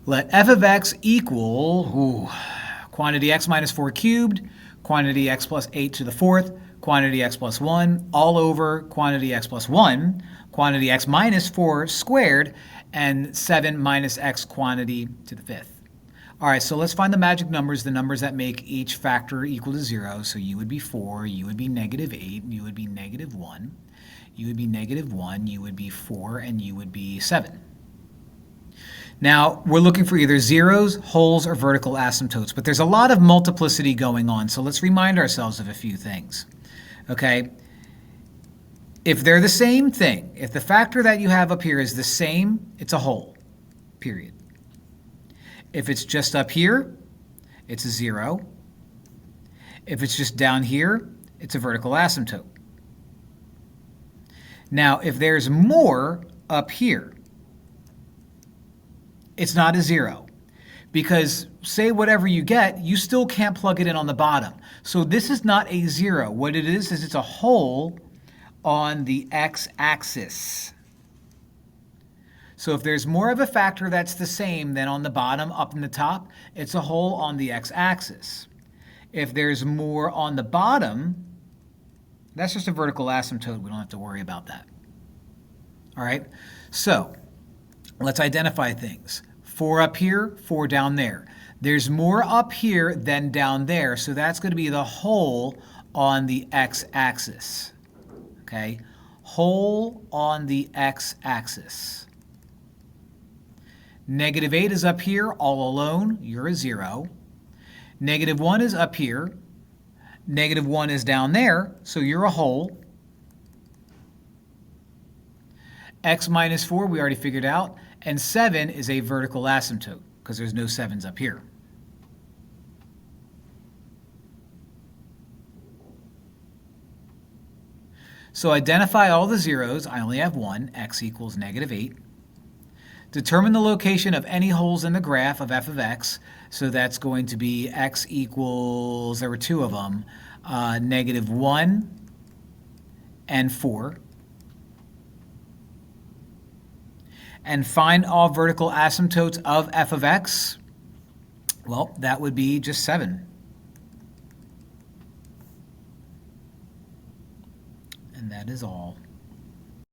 Let f of x equal quantity x minus 4 cubed, quantity x plus 8 to the fourth, quantity x plus 1, all over quantity x plus 1, quantity x minus 4 squared, and 7 minus x quantity to the fifth. All right, so let's find the magic numbers, the numbers that make each factor equal to 0. So u would be 4, u would be negative 8, u would be negative 1, u would be negative 1, u would be 4, and u would be 7. Now, we're looking for either zeros, wholes, or vertical asymptotes, but there's a lot of multiplicity going on, so let's remind ourselves of a few things. Okay? If they're the same thing, if the factor that you have up here is the same, it's a whole, period. If it's just up here, it's a 0. If it's just down here, it's a vertical asymptote. Now, if there's more up here, it's not a 0. Because say whatever you get, you still can't plug it in on the bottom. So this is not a 0. What it is it's a whole on the x-axis. So if there's more of a factor that's the same than on the bottom up in the top, it's a whole on the x-axis. If there's more on the bottom, that's just a vertical asymptote. We don't have to worry about that. All right? So let's identify things. 4 up here, 4 down there. There's more up here than down there, so that's going to be the whole on the x-axis. Okay? Whole on the x-axis. Negative 8 is up here all alone. You're a 0. Negative 1 is up here. Negative 1 is down there, so you're a whole. X minus 4 we already figured out. And 7 is a vertical asymptote because there's no 7s up here. So identify all the zeros. I only have one. X equals negative 8. Determine the location of any holes in the graph of f of x. So that's going to be x equals, there were 2 of them, negative 1 and 4. And find all vertical asymptotes of f of x. Well, that would be just 7. And that is all.